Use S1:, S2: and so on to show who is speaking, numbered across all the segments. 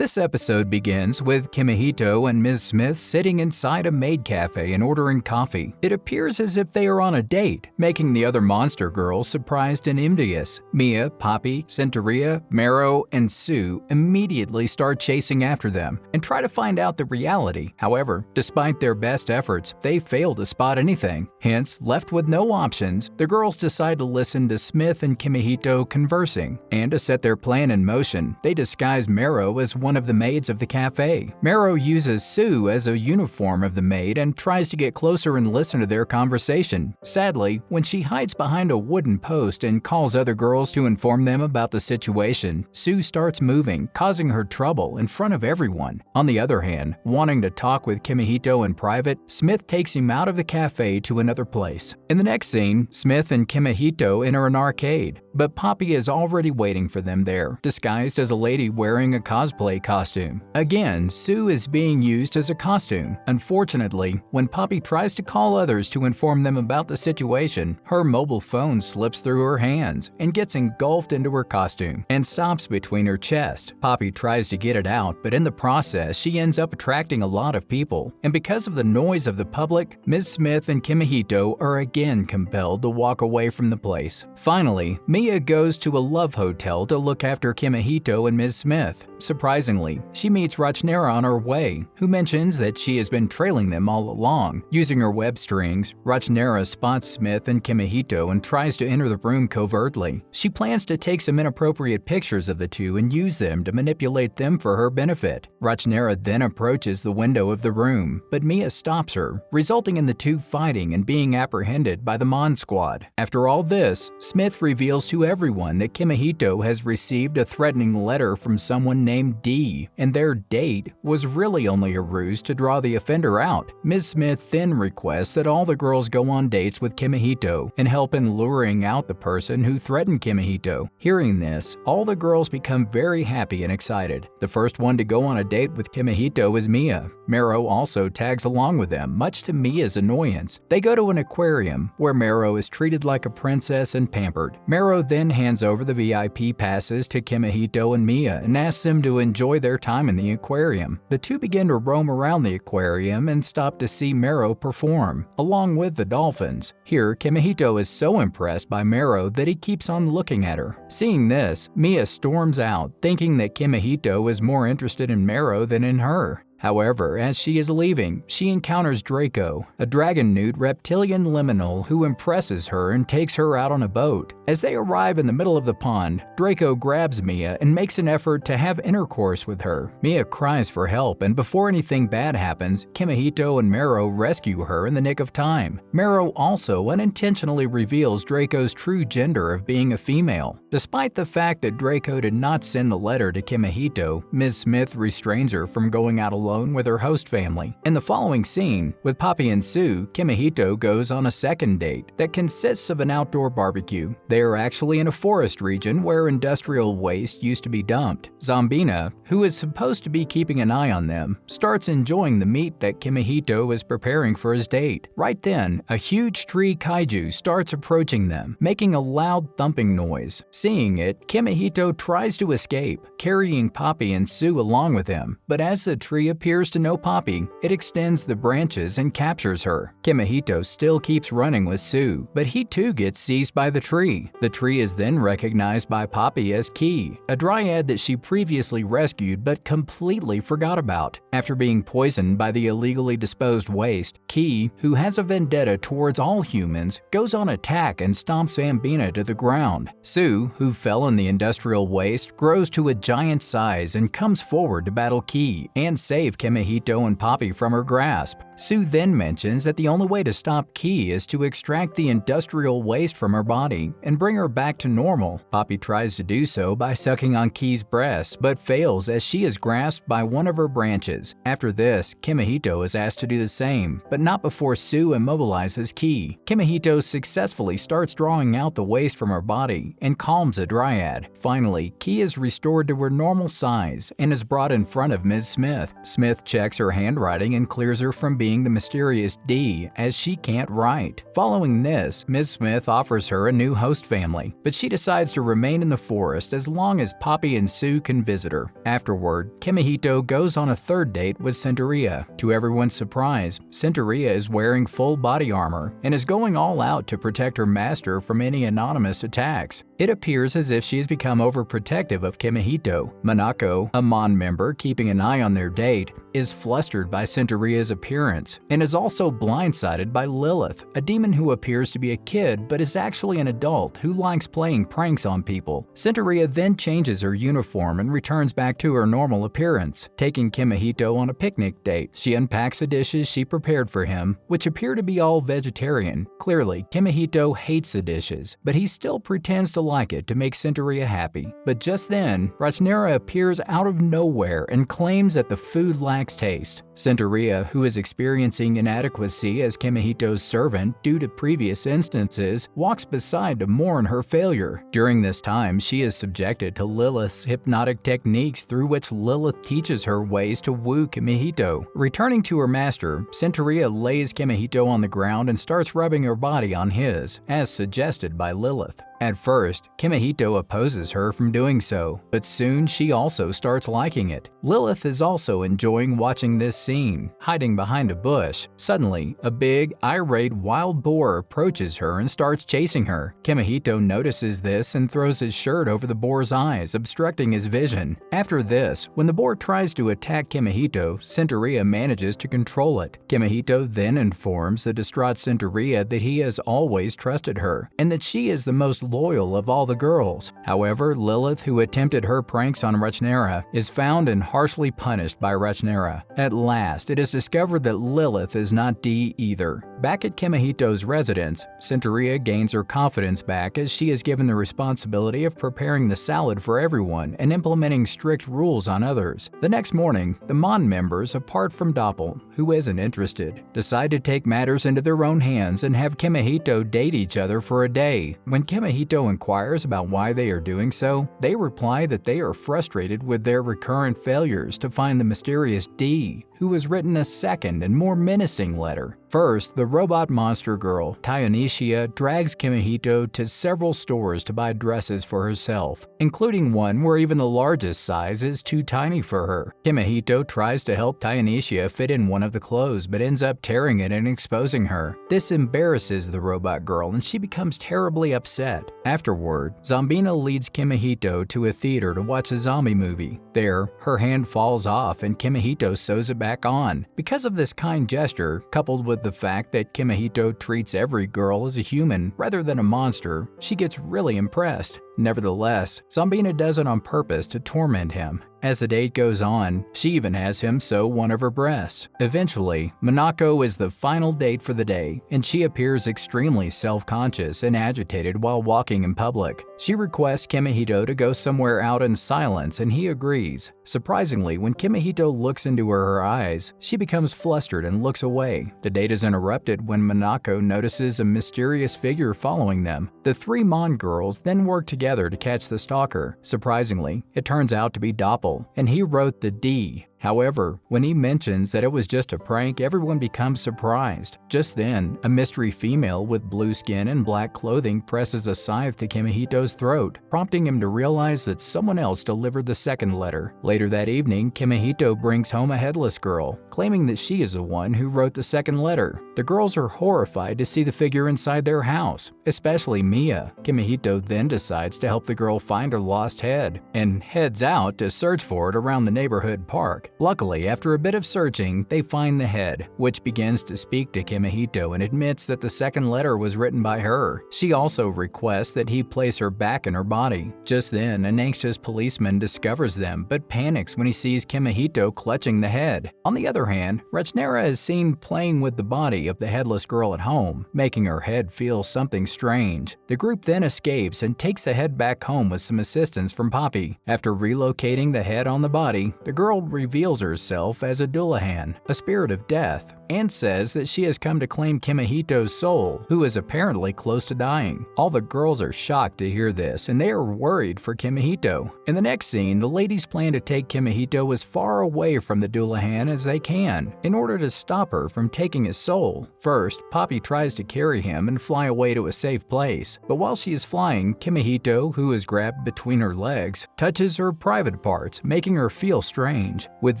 S1: This episode begins with Kimihito and Ms. Smith sitting inside a maid cafe and ordering coffee. It appears as if they are on a date, making the other monster girls surprised and envious. Mia, Poppy, Centuria, Marrow, and Sue immediately start chasing after them and try to find out the reality. However, despite their best efforts, they fail to spot anything. Hence, left with no options, the girls decide to listen to Smith and Kimihito conversing. And to set their plan in motion, they disguise Marrow as one of the maids of the cafe. Marrow uses Sue as a uniform of the maid and tries to get closer and listen to their conversation. Sadly, when she hides behind a wooden post and calls other girls to inform them about the situation, Sue starts moving, causing her trouble in front of everyone. On the other hand, wanting to talk with Kimihito in private, Smith takes him out of the cafe to another place. In the next scene, Smith and Kimihito enter an arcade, but Poppy is already waiting for them there, disguised as a lady wearing a cosplay costume. Again, Sue is being used as a costume. Unfortunately, when Poppy tries to call others to inform them about the situation, her mobile phone slips through her hands and gets engulfed into her costume and stops between her chest. Poppy tries to get it out, but in the process, she ends up attracting a lot of people. And because of the noise of the public, Ms. Smith and Kimihito are again compelled to walk away from the place. Finally, Mia goes to a love hotel to look after Kimihito and Ms. Smith. Surprisingly, she meets Rachnera on her way, who mentions that she has been trailing them all along. Using her web strings, Rachnera spots Smith and Kimihito and tries to enter the room covertly. She plans to take some inappropriate pictures of the two and use them to manipulate them for her benefit. Rachnera then approaches the window of the room, but Mia stops her, resulting in the two fighting and being apprehended by the Mon Squad. After all this, Smith reveals to everyone that Kimihito has received a threatening letter from someone named D, and their date was really only a ruse to draw the offender out. Ms. Smith then requests that all the girls go on dates with Kimihito and help in luring out the person who threatened Kimihito. Hearing this, all the girls become very happy and excited. The first one to go on a date with Kimihito is Mia. Marrow also tags along with them, much to Mia's annoyance. They go to an aquarium, where Marrow is treated like a princess and pampered. Marrow then hands over the VIP passes to Kimihito and Mia and asks them to enjoy their time in the aquarium. The two begin to roam around the aquarium and stop to see Marrow perform, along with the dolphins. Here, Kimihito is so impressed by Marrow that he keeps on looking at her. Seeing this, Mia storms out, thinking that Kimihito is more interested in Marrow than in her. However, as she is leaving, she encounters Draco, a dragon-nude reptilian liminal who impresses her and takes her out on a boat. As they arrive in the middle of the pond, Draco grabs Mia and makes an effort to have intercourse with her. Mia cries for help, and before anything bad happens, Kimihito and Marrow rescue her in the nick of time. Marrow also unintentionally reveals Draco's true gender of being a female. Despite the fact that Draco did not send the letter to Kimihito, Ms. Smith restrains her from going out alone with her host family. In the following scene, with Poppy and Sue, Kimihito goes on a second date that consists of an outdoor barbecue. They are actually in a forest region where industrial waste used to be dumped. Zombina, who is supposed to be keeping an eye on them, starts enjoying the meat that Kimihito is preparing for his date. Right then, a huge tree kaiju starts approaching them, making a loud thumping noise. Seeing it, Kimihito tries to escape, carrying Poppy and Sue along with him, but as the tree appears to know Poppy, it extends the branches and captures her. Kimihito still keeps running with Sue, but he too gets seized by the tree. The tree is then recognized by Poppy as Ki, a dryad that she previously rescued but completely forgot about. After being poisoned by the illegally disposed waste, Ki, who has a vendetta towards all humans, goes on attack and stomps Zombina to the ground. Sue, who fell in the industrial waste, grows to a giant size and comes forward to battle Ki and save Kimihito and Poppy from her grasp. Sue then mentions that the only way to stop Ki is to extract the industrial waste from her body and bring her back to normal. Poppy tries to do so by sucking on Ki's breast, but fails as she is grasped by one of her branches. After this, Kimihito is asked to do the same, but not before Sue immobilizes Ki. Kimihito successfully starts drawing out the waste from her body and calms a dryad. Finally, Ki is restored to her normal size and is brought in front of Ms. Smith. Smith checks her handwriting and clears her from being being the mysterious D, as she can't write. Following this, Ms. Smith offers her a new host family, but she decides to remain in the forest as long as Poppy and Sue can visit her. Afterward, Kimihito goes on a third date with Centuria. To everyone's surprise, Centuria is wearing full body armor and is going all out to protect her master from any anonymous attacks. It appears as if she has become overprotective of Kimihito. Manako, a Mon member keeping an eye on their date, is flustered by Centuria's appearance and is also blindsided by Lilith, a demon who appears to be a kid but is actually an adult who likes playing pranks on people. Centuria then changes her uniform and returns back to her normal appearance, taking Kimihito on a picnic date. She unpacks the dishes she prepared for him, which appear to be all vegetarian. Clearly, Kimihito hates the dishes, but he still pretends to like it to make Centuria happy. But just then, Rachnera appears out of nowhere and claims that the food lacks taste. Centuria, who is experiencing inadequacy as Kimihito's servant due to previous instances, walks beside to mourn her failure. During this time, she is subjected to Lilith's hypnotic techniques through which Lilith teaches her ways to woo Kimihito. Returning to her master, Centuria lays Kimihito on the ground and starts rubbing her body on his, as suggested by Lilith. At first, Kimihito opposes her from doing so, but soon she also starts liking it. Lilith is also enjoying watching this scene, hiding behind a bush. Suddenly, a big, irate wild boar approaches her and starts chasing her. Kimihito notices this and throws his shirt over the boar's eyes, obstructing his vision. After this, when the boar tries to attack Kimihito, Centuria manages to control it. Kimihito then informs the distraught Centuria that he has always trusted her, and that she is the most loyal of all the girls. However, Lilith, who attempted her pranks on Rachnera, is found and harshly punished by Rachnera. At last, it is discovered that Lilith is not D either. Back at Kimihito's residence, Centuria gains her confidence back as she is given the responsibility of preparing the salad for everyone and implementing strict rules on others. The next morning, the Mon members, apart from Doppel, who isn't interested, decide to take matters into their own hands and have Kimihito date each other for a day. When Kimihito inquires about why they are doing so, they reply that they are frustrated with their recurrent failures to find the mysterious D, who has written a second and more menacing letter. First, the robot monster girl, Tayonisha, drags Kimihito to several stores to buy dresses for herself, including one where even the largest size is too tiny for her. Kimihito tries to help Tayonisha fit in one of the clothes but ends up tearing it and exposing her. This embarrasses the robot girl and she becomes terribly upset. Afterward, Zombina leads Kimihito to a theater to watch a zombie movie. There, her hand falls off and Kimihito sews it back on. Because of this kind gesture, coupled with the fact that Kimihito treats every girl as a human rather than a monster, she gets really impressed. Nevertheless, Zombina does it on purpose to torment him. As the date goes on, she even has him sew one of her breasts. Eventually, Manako is the final date for the day, and she appears extremely self-conscious and agitated while walking in public. She requests Kimihito to go somewhere out in silence, and he agrees. Surprisingly, when Kimihito looks into her eyes, she becomes flustered and looks away. The date is interrupted when Manako notices a mysterious figure following them. The three Mon girls then work together to catch the stalker. Surprisingly, it turns out to be Doppel, and he wrote the D. However, when he mentions that it was just a prank, everyone becomes surprised. Just then, a mystery female with blue skin and black clothing presses a scythe to Kimihito's throat, prompting him to realize that someone else delivered the second letter. Later that evening, Kimihito brings home a headless girl, claiming that she is the one who wrote the second letter. The girls are horrified to see the figure inside their house, especially Mia. Kimihito then decides to help the girl find her lost head, and heads out to search for it around the neighborhood park. Luckily, after a bit of searching, they find the head, which begins to speak to Kimihito and admits that the second letter was written by her. She also requests that he place her back in her body. Just then, an anxious policeman discovers them but panics when he sees Kimihito clutching the head. On the other hand, Rachnera is seen playing with the body of the headless girl at home, making her head feel something strange. The group then escapes and takes the head back home with some assistance from Poppy. After relocating the head on the body, the girl reveals herself as a Dullahan, a spirit of death, and says that she has come to claim Kimihito's soul, who is apparently close to dying. All the girls are shocked to hear this, and they are worried for Kimihito. In the next scene, the ladies plan to take Kimihito as far away from the Dullahan as they can, in order to stop her from taking his soul. First, Poppy tries to carry him and fly away to a safe place, but while she is flying, Kimihito, who is grabbed between her legs, touches her private parts, making her feel strange. With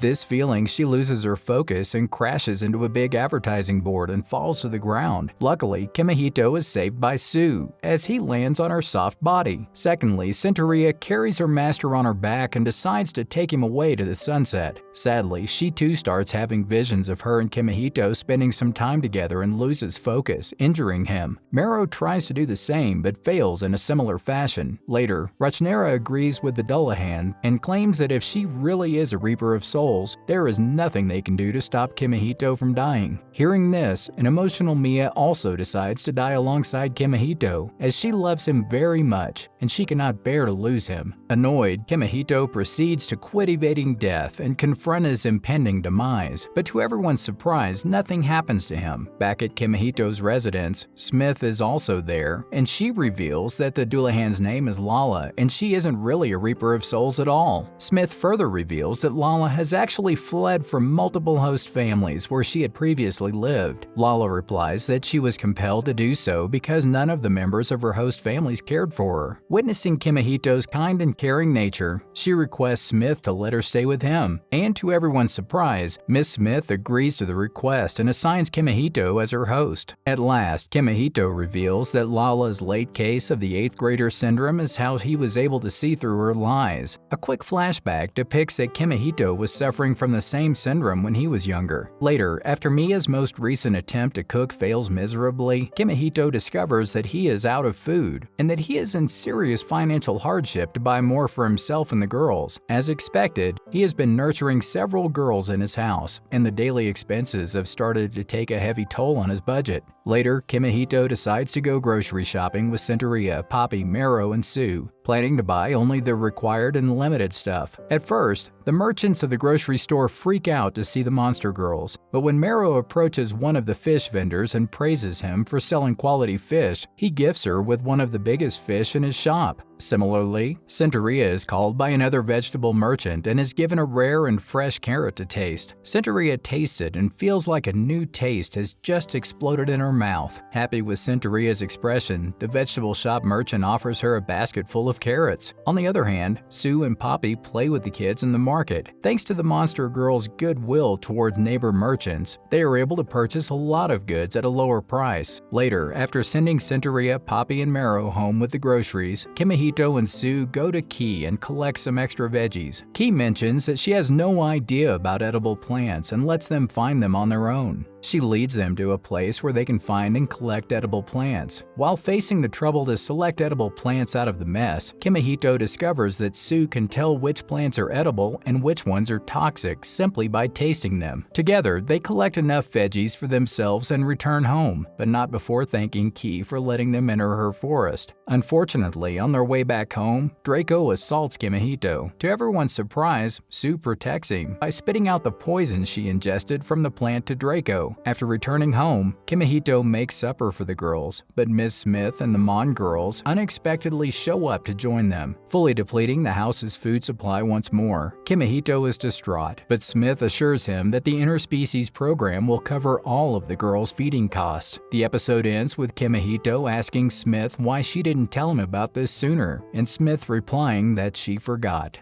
S1: this feeling, she loses her focus and crashes into a big advertising board and falls to the ground. Luckily, Kimihito is saved by Sue, as he lands on her soft body. Secondly, Centuria carries her master on her back and decides to take him away to the sunset. Sadly, she too starts having visions of her and Kimihito spending some time together and loses focus, injuring him. Marrow tries to do the same but fails in a similar fashion. Later, Rachnera agrees with the Dullahan and claims that if she really is a Reaper of Souls, there is nothing they can do to stop Kimihito from dying. Hearing this, an emotional Mia also decides to die alongside Kimihito, as she loves him very much and she cannot bear to lose him. Annoyed, Kimihito proceeds to quit evading death and confront his impending demise, but to everyone's surprise, nothing happens to him. Back at Kimihito's residence, Smith is also there, and she reveals that the Dullahan's name is Lala, and she isn't really a Reaper of Souls at all. Smith further reveals that Lala has actually fled from multiple host families where she had previously lived. Lala replies that she was compelled to do so because none of the members of her host families cared for her. Witnessing Kimihito's kind and caring nature, she requests Smith to let her stay with him, and to everyone's surprise, Miss Smith agrees to the request and assigns Kimihito as her host. At last, Kimihito reveals that Lala's late case of the 8th grader syndrome is how he was able to see through her lies. A quick flashback depicts that Kimihito was suffering from the same syndrome when he was younger. Later, after Mia's most recent attempt to cook fails miserably, Kimihito discovers that he is out of food and that he is in serious financial hardship to buy more for himself and the girls. As expected, he has been nurturing several girls in his house, and the daily expenses have started to take a heavy toll on his budget. Later, Kimihito decides to go grocery shopping with Centuria, Poppy, Marrow, and Sue, planning to buy only the required and limited stuff. At first, the merchants of the grocery store freak out to see the monster girls, but when Marrow approaches one of the fish vendors and praises him for selling quality fish, he gifts her with one of the biggest fish in his shop. Similarly, Centuria is called by another vegetable merchant and is given a rare and fresh carrot to taste. Centuria tastes it and feels like a new taste has just exploded in her mouth. Happy with Centuria's expression, the vegetable shop merchant offers her a basket full of carrots. On the other hand, Sue and Poppy play with the kids in the market. Thanks to the monster girls' goodwill towards neighbor merchants, they are able to purchase a lot of goods at a lower price. Later, after sending Centuria, Poppy, and Marrow home with the groceries, Kimihito and Sue go to Key and collect some extra veggies. Key mentions that she has no idea about edible plants and lets them find them on their own. She leads them to a place where they can find and collect edible plants. While facing the trouble to select edible plants out of the mess, Kimihito discovers that Sue can tell which plants are edible and which ones are toxic simply by tasting them. Together, they collect enough veggies for themselves and return home, but not before thanking Key for letting them enter her forest. Unfortunately, on their way back home, Draco assaults Kimihito. To everyone's surprise, Sue protects him by spitting out the poison she ingested from the plant to Draco. After returning home, Kimihito makes supper for the girls, but Miss Smith and the Mon girls unexpectedly show up to join them, fully depleting the house's food supply once more. Kimihito is distraught, but Smith assures him that the interspecies program will cover all of the girls' feeding costs. The episode ends with Kimihito asking Smith why she didn't tell him about this sooner, and Smith replying that she forgot.